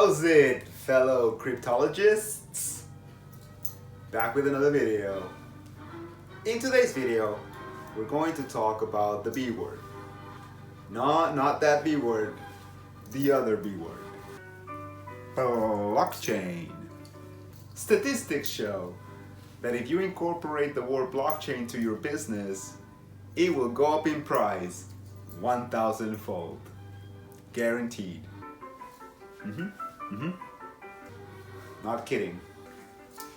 How's it, fellow cryptologists? Back with another video. In today's video, we're going to talk about the B word. No, not that B word, the other B word. Blockchain. Statistics show that if you incorporate the word blockchain to your business, it will go up in price 1,000-fold. Guaranteed. Not kidding.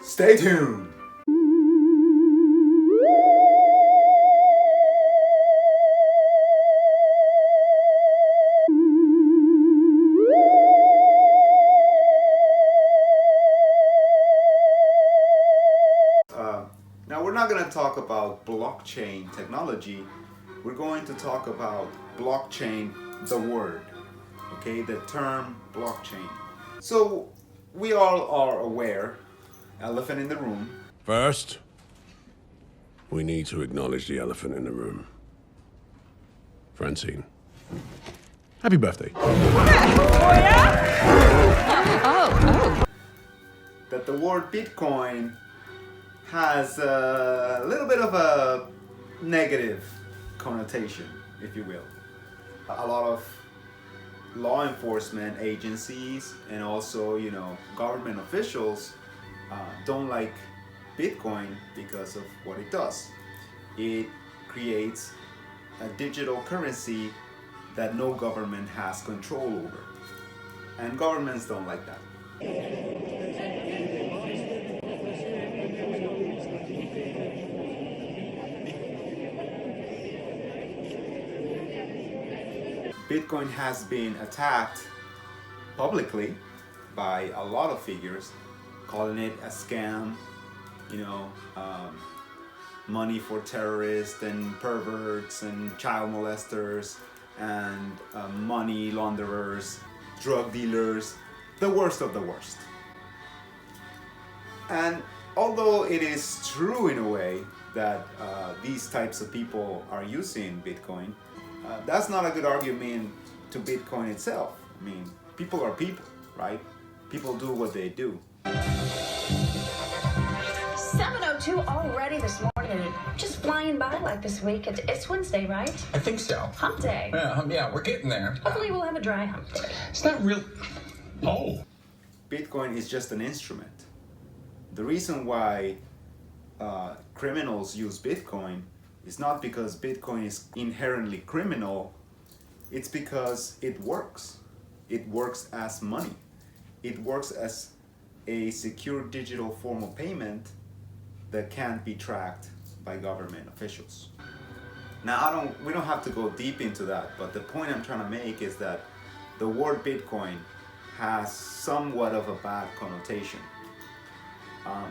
Stay tuned. Now we're not going to talk about blockchain technology. We're going to talk about blockchain, the word. Okay, the term blockchain. So we all are aware, elephant in the room. First, we need to acknowledge the elephant in the room. Francine, happy birthday. That the word Bitcoin has a little bit of a negative connotation, if you will. A lot of law enforcement agencies and also, government officials don't like Bitcoin because of what it does. It creates a digital currency that no government has control over. And governments don't like that. Bitcoin has been attacked publicly by a lot of figures, calling it a scam, money for terrorists and perverts and child molesters and money launderers, drug dealers, the worst of the worst. And although it is true in a way that these types of people are using Bitcoin, that's not a good argument to Bitcoin itself. I mean, people are people, right? People do what they do. 7:02 already this morning, and just flying by like this week. It's Wednesday, right? I think so. Hump day. Yeah, we're getting there. Hopefully we'll have a dry hump day. It's not real. Oh. Bitcoin is just an instrument. The reason why criminals use Bitcoin is not because Bitcoin is inherently criminal. It's because it works. It works as money. It works as a secure digital form of payment that can't be tracked by government officials. Now, we don't have to go deep into that, but the point I'm trying to make is that the word Bitcoin has somewhat of a bad connotation.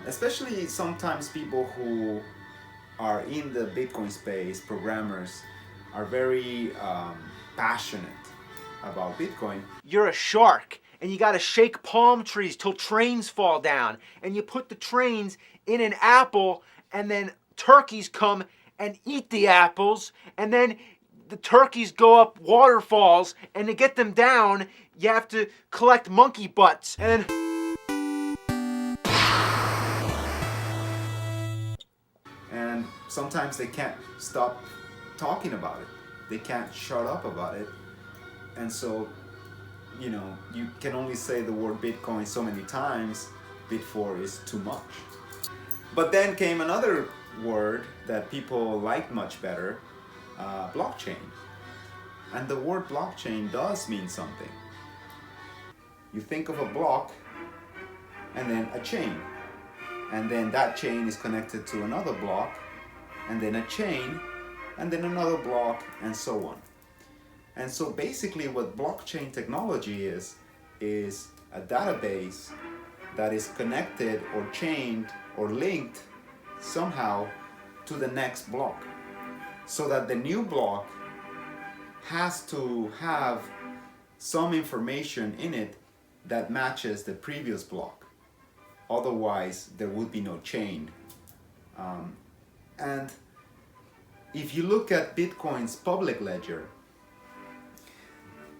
Especially sometimes people who are in the Bitcoin space, programmers, are very passionate about Bitcoin. You're a shark and you gotta shake palm trees till trains fall down, and you put the trains in an apple, and then turkeys come and eat the apples, and then the turkeys go up waterfalls, and to get them down you have to collect monkey butts, and And sometimes they can't stop talking about it. They can't shut up about it. And so, you can only say the word Bitcoin so many times before it's too much. But then came another word that people liked much better, blockchain. And the word blockchain does mean something. You think of a block and then a chain. And then that chain is connected to another block, and then a chain, and then another block, and so on. And so basically what blockchain technology is a database that is connected or chained or linked somehow to the next block. So that the new block has to have some information in it that matches the previous block. Otherwise, there would be no chain. And if you look at Bitcoin's public ledger,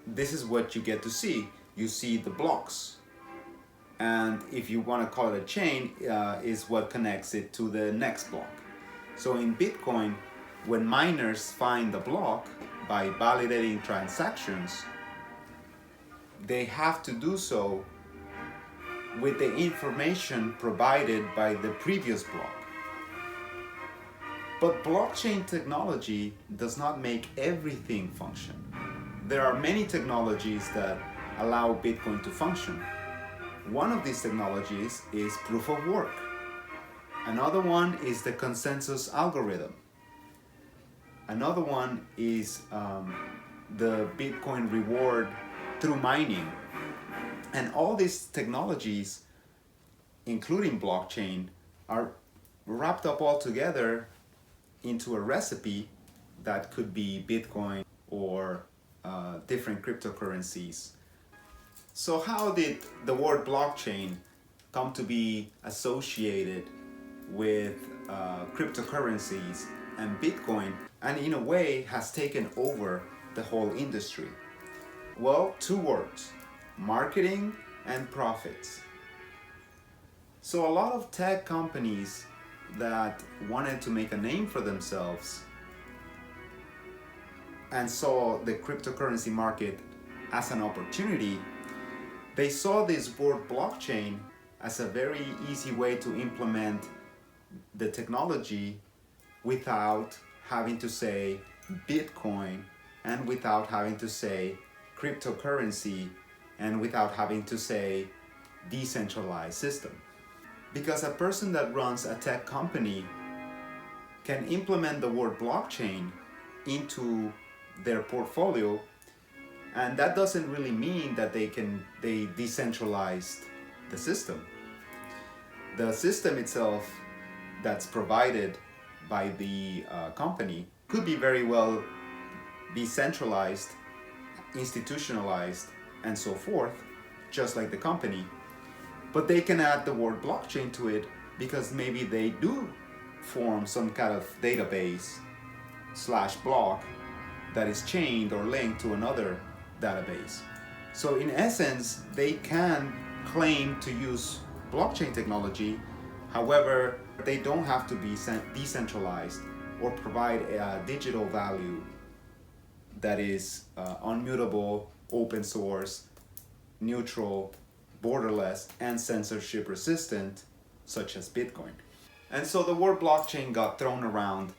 this is what you get to see. You see the blocks. and if you want to call it a chain, is what connects it to the next block. So in Bitcoin, when miners find the block by validating transactions, they have to do so with the information provided by the previous block. But blockchain technology does not make everything function. There are many technologies that allow Bitcoin to function. One of these technologies is proof of work. Another one is the consensus algorithm. Another one is the Bitcoin reward through mining. And all these technologies, including blockchain, are wrapped up all together into a recipe that could be Bitcoin or different cryptocurrencies. So how did the word blockchain come to be associated with cryptocurrencies and Bitcoin, and in a way has taken over the whole industry? Well, two words: marketing and profits. So a lot of tech companies that wanted to make a name for themselves and saw the cryptocurrency market as an opportunity, they saw this word blockchain as a very easy way to implement the technology without having to say Bitcoin, and without having to say cryptocurrency, and without having to say decentralized system. Because a person that runs a tech company can implement the word blockchain into their portfolio, and that doesn't really mean that they decentralized the system. The system itself that's provided by the company could be very well decentralized, institutionalized, and so forth, just like the company. But they can add the word blockchain to it because maybe they do form some kind of database / block that is chained or linked to another database. So in essence, they can claim to use blockchain technology. However, they don't have to be decentralized or provide a digital value that is unmutable, open source, neutral, borderless, and censorship resistant, such as Bitcoin. And so the word blockchain got thrown around.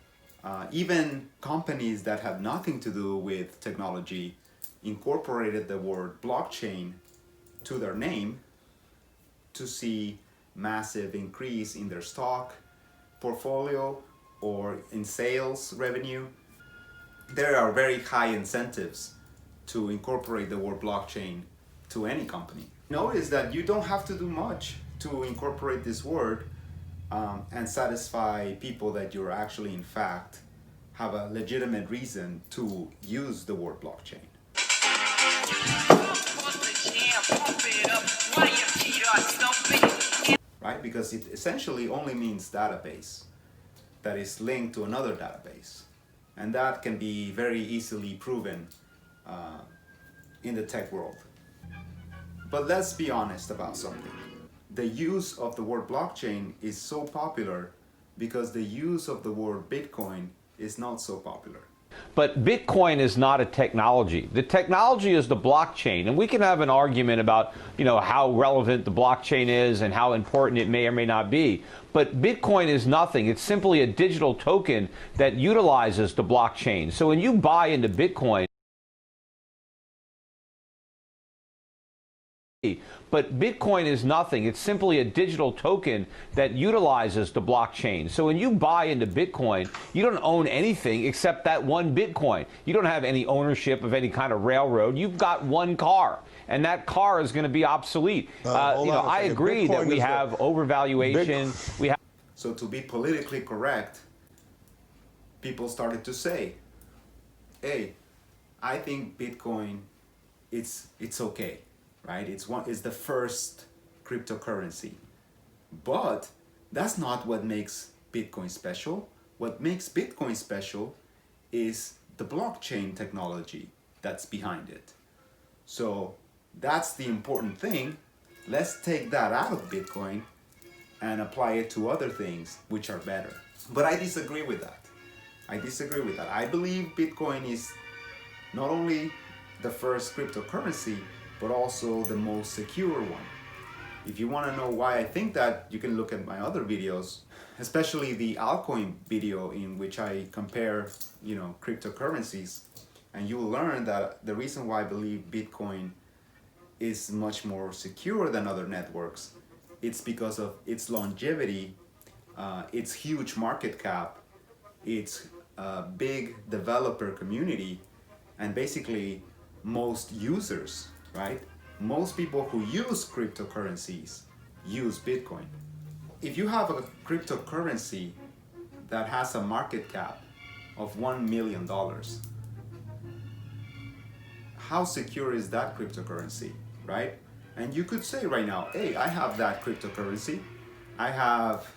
Even companies that had nothing to do with technology incorporated the word blockchain to their name to see massive increase in their stock portfolio or in sales revenue. There are very high incentives to incorporate the word blockchain to any company. Notice that you don't have to do much to incorporate this word and satisfy people that you're actually, in fact, have a legitimate reason to use the word blockchain. Right? Because it essentially only means database that is linked to another database. And that can be very easily proven in the tech world. But let's be honest about something. The use of the word blockchain is so popular because the use of the word Bitcoin is not so popular. But Bitcoin is not a technology. The technology is the blockchain, and we can have an argument about, how relevant the blockchain is and how important it may or may not be. But Bitcoin is nothing. It's simply a digital token that utilizes the blockchain. So when you buy into Bitcoin, but Bitcoin is nothing. It's simply a digital token that utilizes the blockchain. So when you buy into Bitcoin, you don't own anything except that one Bitcoin. You don't have any ownership of any kind of railroad. You've got one car, and that car is going to be obsolete. I agree that we have overvaluation. So to be politically correct, people started to say, hey, I think Bitcoin, it's okay. Right? It's the first cryptocurrency. But that's not what makes Bitcoin special. What makes Bitcoin special is the blockchain technology that's behind it. So that's the important thing. let's take that out of Bitcoin and apply it to other things which are better. But I disagree with that. I believe Bitcoin is not only the first cryptocurrency, but also the most secure one. If you want to know why I think that, you can look at my other videos, especially the altcoin video in which I compare, cryptocurrencies, and you will learn that the reason why I believe Bitcoin is much more secure than other networks, it's because of its longevity, its huge market cap, its big developer community, and basically most users, right? Most people who use cryptocurrencies use Bitcoin. If you have a cryptocurrency that has a market cap of $1 million, how secure is that cryptocurrency, right? And you could say right now, hey, I have that cryptocurrency. I have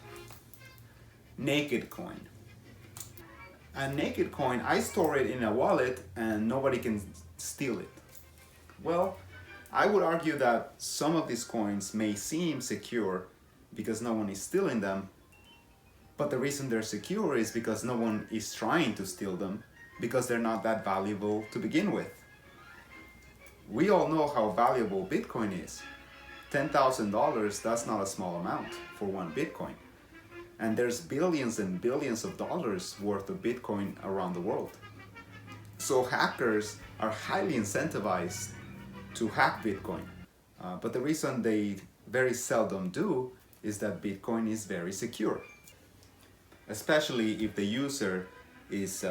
Naked Coin. And Naked Coin, I store it in a wallet and nobody can steal it. Well, I would argue that some of these coins may seem secure because no one is stealing them, but the reason they're secure is because no one is trying to steal them, because they're not that valuable to begin with. We all know how valuable Bitcoin is. $10,000, that's not a small amount for one Bitcoin. And there's billions and billions of dollars worth of Bitcoin around the world. So hackers are highly incentivized to hack Bitcoin. But the reason they very seldom do is that Bitcoin is very secure, especially if the user is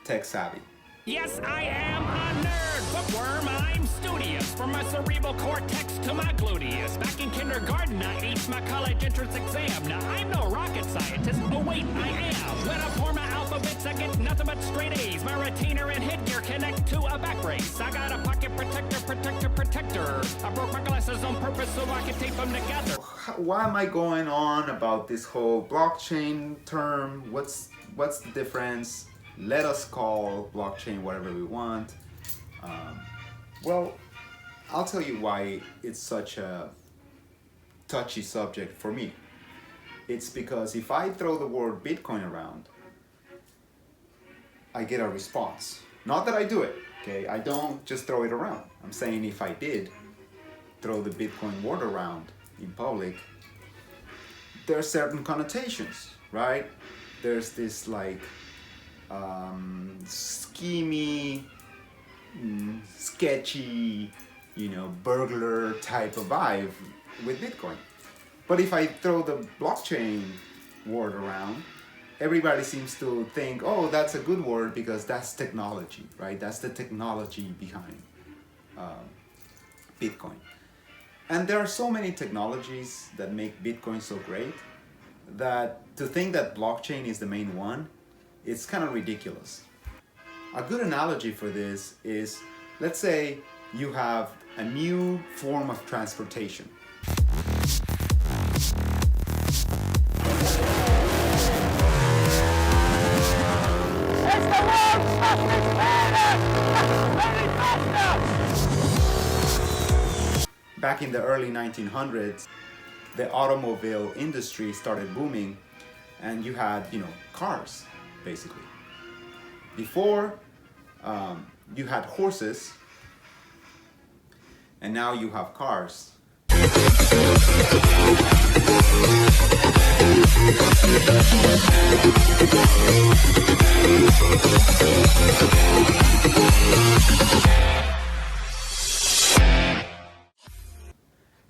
tech savvy. Yes, I am a nerd, bookworm, I'm studious. From my cerebral cortex to my gluteus. Back in kindergarten, I aced my college entrance exam. Now, I'm no rocket scientist, oh wait, I am. When I pour my alphabets, I get nothing but straight A's. My retainer and headgear connect to a back brace. I got a pocket protector. I broke my glasses on purpose so I could tape them together. Why am I going on about this whole blockchain term? What's the difference? Let us call blockchain whatever we want. Well, I'll tell you why it's such a touchy subject for me. It's because if I throw the word Bitcoin around, I get a response. Not that I do it, okay? I don't just throw it around. I'm saying if I did throw the Bitcoin word around in public, there are certain connotations, right? There's this like schemy, sketchy, burglar type of vibe with Bitcoin. But if I throw the blockchain word around, everybody seems to think, oh, that's a good word because that's technology, right? That's the technology behind Bitcoin. And there are so many technologies that make Bitcoin so great that to think that blockchain is the main one, it's kind of ridiculous. A good analogy for this is, let's say you have a new form of transportation. It's the world's fastest man! Back in the early 1900s, the automobile industry started booming, and you had, cars, basically. Before, you had horses, and now you have cars.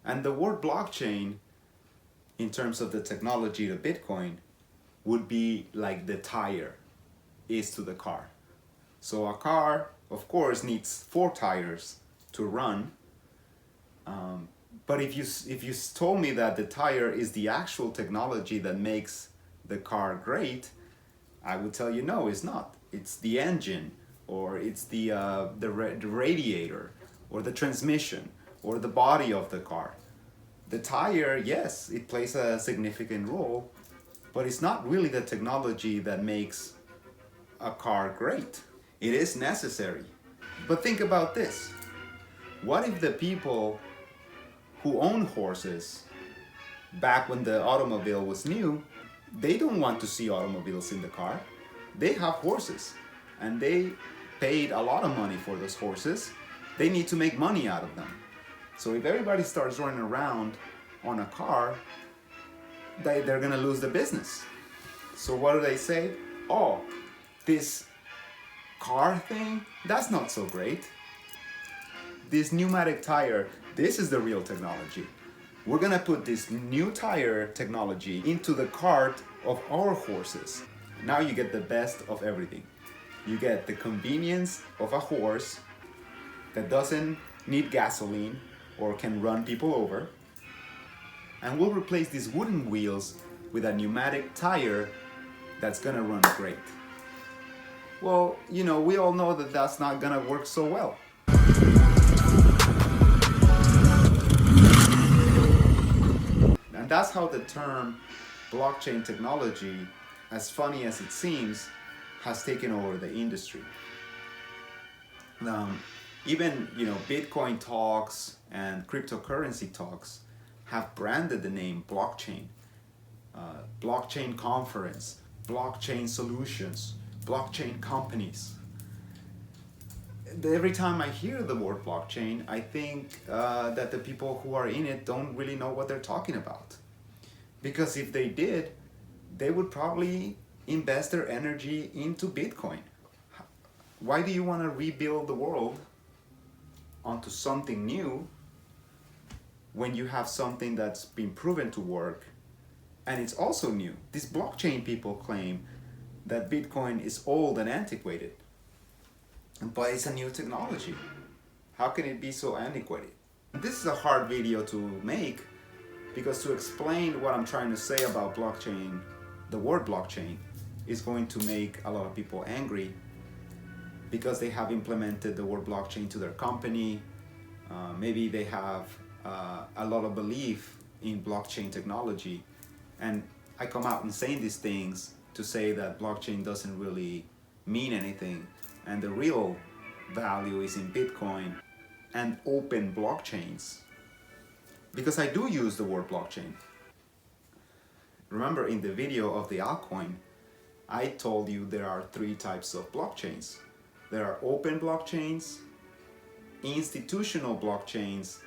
And the word blockchain, in terms of the technology to Bitcoin, would be like the tire is to the car. So a car, of course, needs 4 tires to run. But if you told me that the tire is the actual technology that makes the car great, I would tell you no, it's not. It's the engine, or it's the radiator, or the transmission, or the body of the car. The tire, yes, it plays a significant role, but it's not really the technology that makes a car great. It is necessary. But think about this. What if the people who own horses back when the automobile was new, they don't want to see automobiles in the car. They have horses and they paid a lot of money for those horses. They need to make money out of them. So if everybody starts running around on a car, they're gonna lose the business. So what do they say? Oh, this car thing, that's not so great. This pneumatic tire, this is the real technology. We're gonna put this new tire technology into the cart of our horses. Now you get the best of everything. You get the convenience of a horse that doesn't need gasoline or can run people over. And we'll replace these wooden wheels with a pneumatic tire that's gonna run great. Well, you know, we all know that that's not gonna work so well. And that's how the term blockchain technology, as funny as it seems, has taken over the industry. Even, you know, Bitcoin talks and cryptocurrency talks have branded the name blockchain. Blockchain conference, blockchain solutions, blockchain companies. Every time I hear the word blockchain, I think that the people who are in it don't really know what they're talking about. Because if they did, they would probably invest their energy into Bitcoin. Why do you want to rebuild the world onto something new when you have something that's been proven to work and it's also new? These blockchain people claim that Bitcoin is old and antiquated, but it's a new technology. How can it be so antiquated? This is a hard video to make because to explain what I'm trying to say about blockchain, the word blockchain, is going to make a lot of people angry because they have implemented the word blockchain to their company. Maybe they have a lot of belief in blockchain technology. And I come out and saying these things to say that blockchain doesn't really mean anything. And the real value is in Bitcoin and open blockchains. Because I do use the word blockchain. Remember in the video of the altcoin, I told you there are 3 types of blockchains. There are open blockchains, institutional blockchains,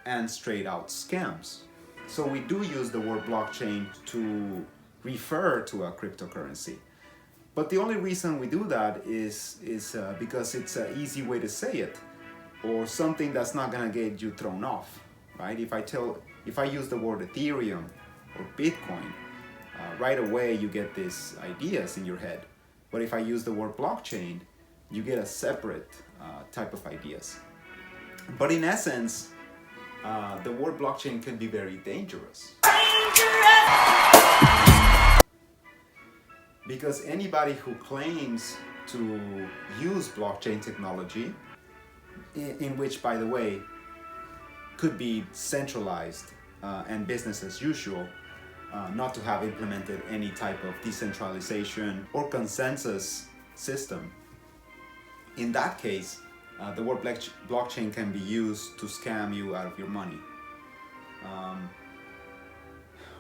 and straight out scams. So we do use the word blockchain to refer to a cryptocurrency. But the only reason we do that is because it's an easy way to say it, or something that's not gonna get you thrown off, right? If I use the word Ethereum or Bitcoin, right away you get these ideas in your head. But if I use the word blockchain, you get a separate type of ideas. But in essence, the word blockchain can be very dangerous. Because anybody who claims to use blockchain technology, in which, by the way, could be centralized and business as usual, not to have implemented any type of decentralization or consensus system. In that case, the word blockchain can be used to scam you out of your money.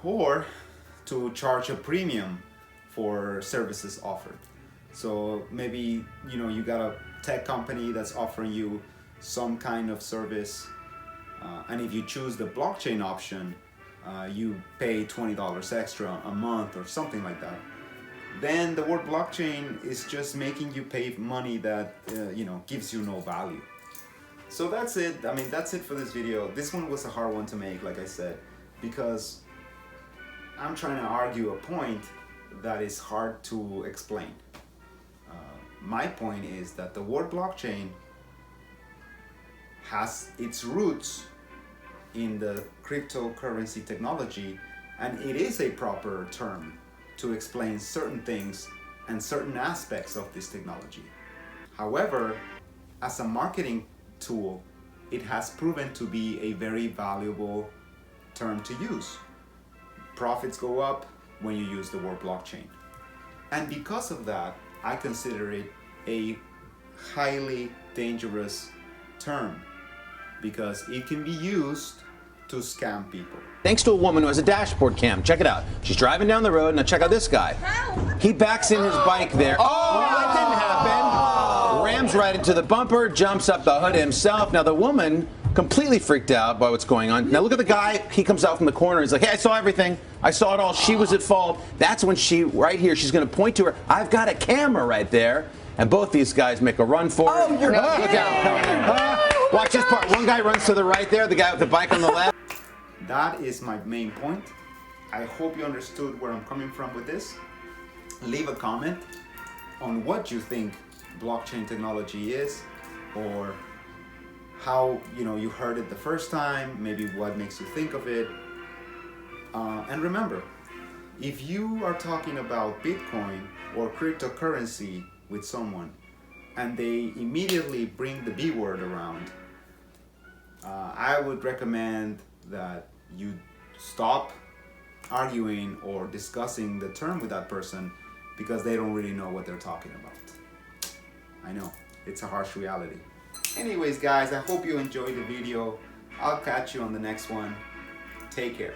Or to charge a premium for services offered. So maybe, you know, you got a tech company that's offering you some kind of service, and if you choose the blockchain option, you pay $20 extra a month or something like that. Then the word blockchain is just making you pay money that you know, gives you no value. So that's it. I mean, that's it for this video. This one was a hard one to make, like I said, because I'm trying to argue a point that is hard to explain. My point is that the word blockchain has its roots in the cryptocurrency technology, and it is a proper term to explain certain things and certain aspects of this technology. However, as a marketing tool, it has proven to be a very valuable term to use. Profits go up when you use the word blockchain. And because of that, I consider it a highly dangerous term, because it can be used to scam people. Thanks to a woman who has a dashboard cam. Check it out. She's driving down the road. Now check out this guy. He backs in his bike there. Oh, that didn't happen. Rams right into the bumper, jumps up the hood himself. Now the woman, completely freaked out by what's going on. Now look at the guy. He comes out from the corner. He's like, hey, I saw everything. I saw it all. She was at fault. That's when she, right here, she's going to point to her. I've got a camera right there. And both these guys make a run for it. Oh, you're Look out. Watch this part. One guy runs to the right there, the guy with the bike on the left. That is my main point. I hope you understood where I'm coming from with this. Leave a comment on what you think blockchain technology is, or how you heard it the first time, maybe what makes you think of it. And remember, if you are talking about Bitcoin or cryptocurrency with someone and they immediately bring the B word around, I would recommend that you stop arguing or discussing the term with that person, because they don't really know what they're talking about. I know, it's a harsh reality. Anyways guys, I hope you enjoyed the video. I'll catch you on the next one. Take care.